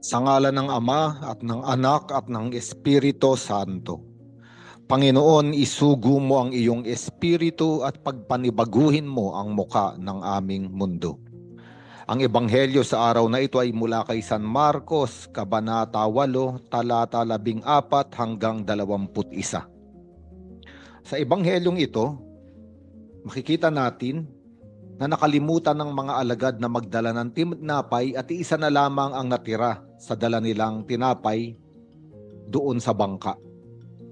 Sa ngalan ng Ama at ng Anak at ng Espiritu Santo. Panginoon, isugo mo ang iyong espiritu at pagpanibaguhin mo ang muka ng aming mundo. Ang ebanghelyo sa araw na ito ay mula kay San Marcos, Kabanata 8, talata 14 hanggang 21. Sa ebanghelyong ito, makikita natin na nakalimutan ng mga alagad na magdala ng tinapay at iisa na lamang ang natira sa dala nilang tinapay doon sa bangka.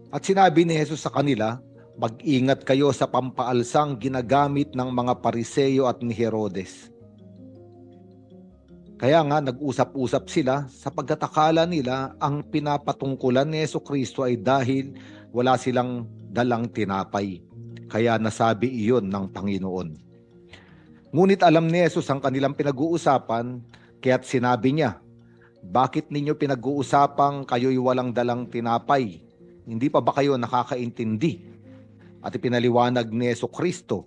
At sinabi ni Jesus sa kanila, mag-ingat kayo sa pampaalsang ginagamit ng mga Pariseo at ni Herodes. Kaya nga nag-usap-usap sila sapagkat akala nila ang pinapatungkulan ni Jesucristo ay dahil wala silang dalang tinapay. Kaya nasabi iyon ng Panginoon. Ngunit alam ni Jesus ang kanilang pinag-uusapan, kaya't sinabi niya, bakit ninyo pinag-uusapang kayo'y walang dalang tinapay? Hindi pa ba kayo nakakaintindi? At ipinaliwanag ni Jesucristo,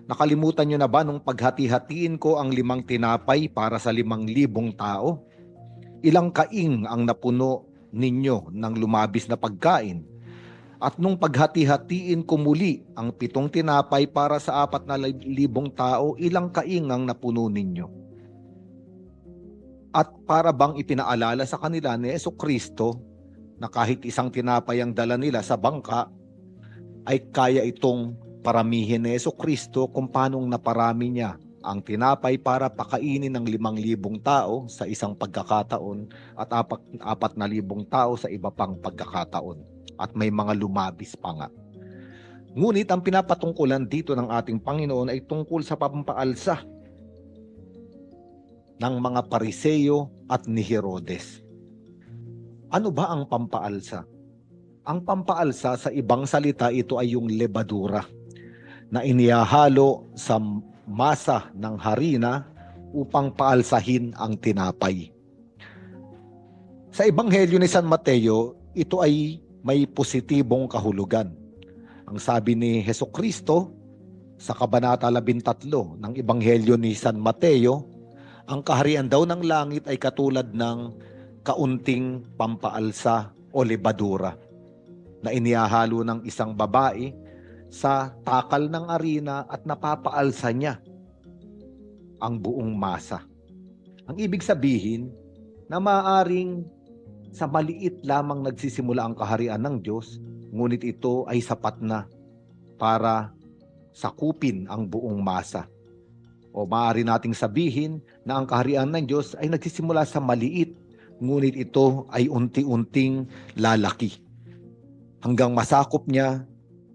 nakalimutan nyo na ba nung paghati-hatiin ko ang 5 tinapay para sa 5,000 tao? Ilang kaing ang napuno ninyo ng lumabis na pagkain? At nung paghati-hatiin ko muli ang 7 tinapay para sa 4,000 tao, ilang kaing ang napuno ninyo? At para bang ipinaalala sa kanila ni Jesucristo na kahit isang tinapay ang dala nila sa bangka, ay kaya itong paramihin ni Jesucristo kung paanong naparami niya ang tinapay para pakainin ng 5,000 tao sa isang pagkakataon at 4,000 tao sa iba pang pagkakataon. At may mga lumabis pa nga. Ngunit ang pinapatungkulan dito ng ating Panginoon ay tungkol sa pampaalsa ng mga Pariseo at ni Herodes. Ano ba ang pampaalsa? Ang pampaalsa sa ibang salita ito ay yung lebadura na inihahalo sa masa ng harina upang paalsahin ang tinapay. Sa ebanghelyo ni San Mateo, ito ay may positibong kahulugan. Ang sabi ni Jesucristo sa Kabanata 13 ng ebanghelyo ni San Mateo, ang kaharian daw ng langit ay katulad ng kaunting pampaalsa o lebadura na inihahalo ng isang babae sa takal ng arena at napapaalsa niya ang buong masa. Ang ibig sabihin na maaring sa maliit lamang nagsisimula ang kaharian ng Diyos, ngunit ito ay sapat na para sakupin ang buong masa. O maaari nating sabihin na ang kaharian ng Diyos ay nagsisimula sa maliit, ngunit ito ay unti-unting lalaki hanggang masakop niya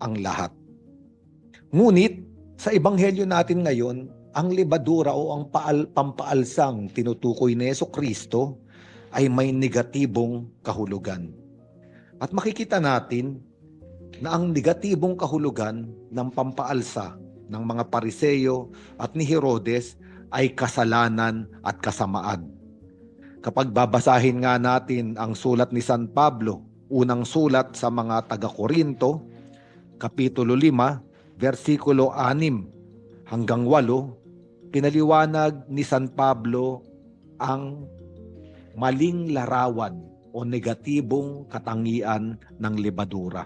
ang lahat. Ngunit sa ebanghelyo natin ngayon, ang lebadura o ang pampaalsang tinutukoy ni Jesucristo ay may negatibong kahulugan. At makikita natin na ang negatibong kahulugan ng pampaalsa ng mga Pariseo at ni Herodes ay kasalanan at kasamaan. Kapag babasahin nga natin ang sulat ni San Pablo, unang sulat sa mga taga-Korinto, Kapitulo 5, versikulo 6 hanggang 8, pinaliwanag ni San Pablo ang maling larawan o negatibong katangian ng lebadura.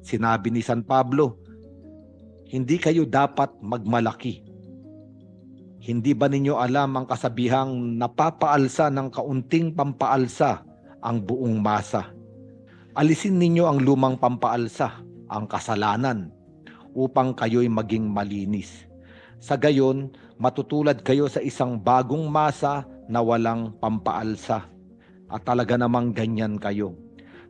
Sinabi ni San Pablo, hindi kayo dapat magmalaki. Hindi ba ninyo alam ang kasabihang napapaalsa ng kaunting pampaalsa ang buong masa? Alisin ninyo ang lumang pampaalsa, ang kasalanan, upang kayo'y maging malinis. Sa gayon, matutulad kayo sa isang bagong masa na walang pampaalsa. At talaga namang ganyan kayo,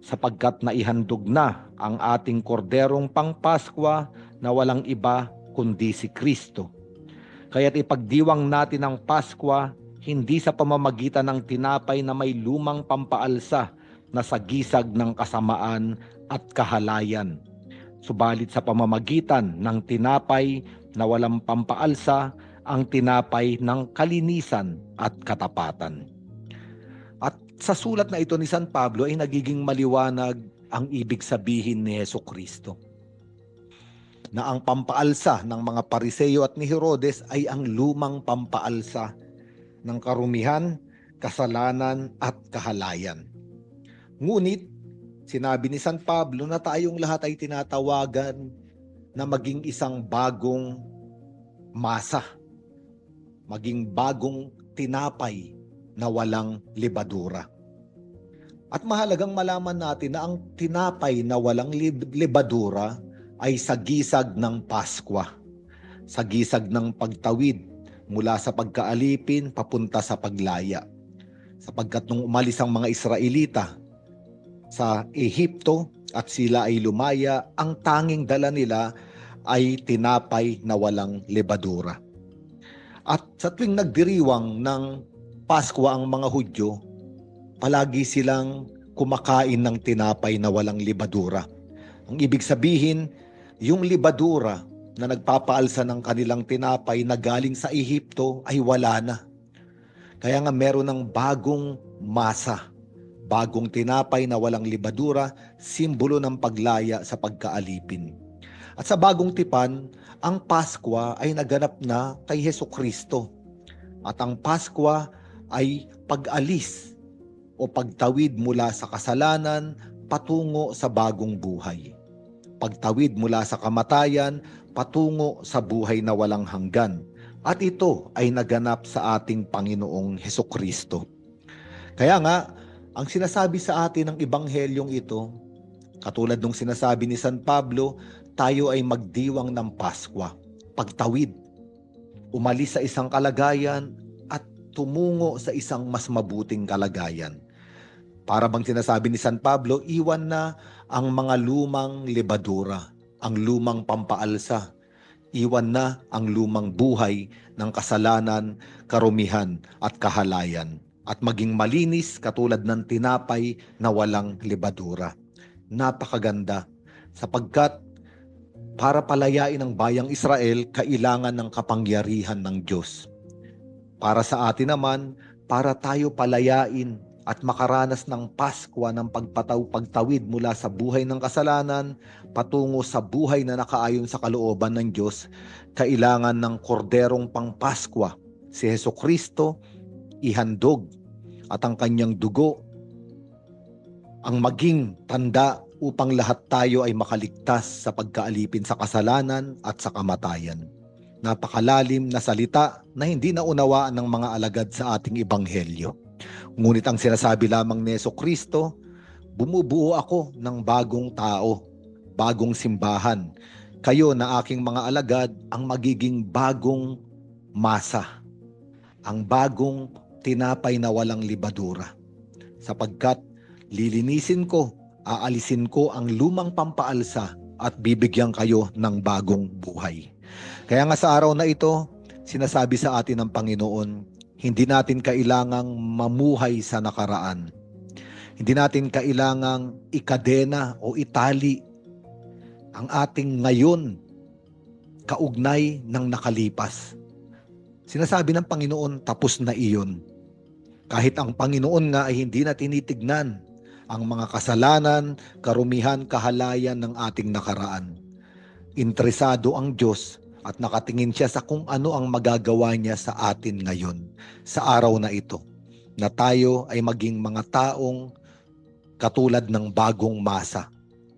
sapagkat naihandog na ang ating korderong pangpaskwa na walang iba kundi si Kristo. Kaya't ipagdiwang natin ang Paskwa hindi sa pamamagitan ng tinapay na may lumang pampaalsa na sagisag ng kasamaan at kahalayan, subalit sa pamamagitan ng tinapay na walang pampaalsa, ang tinapay ng kalinisan at katapatan. At sa sulat na ito ni San Pablo ay nagiging maliwanag ang ibig sabihin ni Jesucristo, na ang pampaalsa ng mga Pariseo at ni Herodes ay ang lumang pampaalsa ng karumihan kasalanan at kahalayan. Ngunit, sinabi ni San Pablo na tayong lahat ay tinatawagan na maging isang bagong masa, maging bagong tinapay na walang libadura. At mahalagang malaman natin na ang tinapay na walang libadura ay sagisag ng Paskwa, sagisag ng pagtawid mula sa pagkaalipin papunta sa paglaya. Sapagkat nung umalis ang mga Israelita sa Ehipto at sila ay lumaya, ang tanging dala nila ay tinapay na walang libadura. At sa tuwing nagdiriwang ng Paskwa ang mga Hudyo, palagi silang kumakain ng tinapay na walang libadura. Ang ibig sabihin, yung libadura na nagpapaalsa ng kanilang tinapay na galing sa Ehipto ay wala na. Kaya nga meron ng bagong masa, bagong tinapay na walang libadura, simbolo ng paglaya sa pagkaalipin. At sa bagong tipan, ang Paskwa ay naganap na kay Hesukristo. At ang Paskwa ay pag-alis o pagtawid mula sa kasalanan patungo sa bagong buhay. Pagtawid mula sa kamatayan patungo sa buhay na walang hanggan. At ito ay naganap sa ating Panginoong Hesukristo. Kaya nga, ang sinasabi sa atin ng Ebanghelyong ito, katulad nung sinasabi ni San Pablo, tayo ay magdiwang ng Paskwa, pagtawid, umalis sa isang kalagayan at tumungo sa isang mas mabuting kalagayan. Para bang sinasabi ni San Pablo, iwan na ang mga lumang libadura, ang lumang pampaalsa. Iwan na ang lumang buhay ng kasalanan, karumihan at kahalayan. At maging malinis katulad ng tinapay na walang libadura. Napakaganda sapagkat para palayain ang bayang Israel, kailangan ng kapangyarihan ng Diyos. Para sa atin naman, para tayo palayain at makaranas ng Paskwa ng pagtawid mula sa buhay ng kasalanan patungo sa buhay na nakaayon sa kalooban ng Diyos, kailangan ng korderong pangpaskwa, si Hesukristo, ihandog at ang kanyang dugo ang maging tanda upang lahat tayo ay makaligtas sa pagkaalipin sa kasalanan at sa kamatayan. Napakalalim na salita na hindi naunawaan ng mga alagad sa ating Ebanghelyo. Ngunit ang sinasabi lamang ni Hesukristo, bumubuo ako ng bagong tao, bagong simbahan. Kayo na aking mga alagad ang magiging bagong masa, ang bagong tinapay na walang libadura. Sapagkat lilinisin ko, aalisin ko ang lumang pampaalsa at bibigyan kayo ng bagong buhay. Kaya nga sa araw na ito, sinasabi sa atin ng Panginoon, hindi natin kailangang mamuhay sa nakaraan. Hindi natin kailangang ikadena o itali ang ating ngayon kaugnay ng nakalipas. Sinasabi ng Panginoon, tapos na iyon. Kahit ang Panginoon nga ay hindi na tinitignan ang mga kasalanan, karumihan, kahalayan ng ating nakaraan. Interesado ang Diyos at nakatingin siya sa kung ano ang magagawa niya sa atin ngayon, sa araw na ito, na tayo ay maging mga taong katulad ng bagong masa,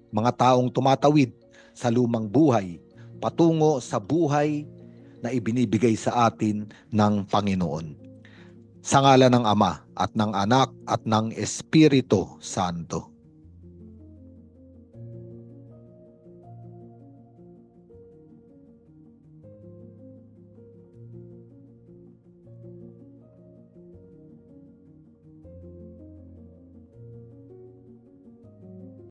mga taong tumatawid sa lumang buhay, patungo sa buhay na ibinibigay sa atin ng Panginoon. Sa ngalan ng Ama at ng Anak at ng Espiritu Santo.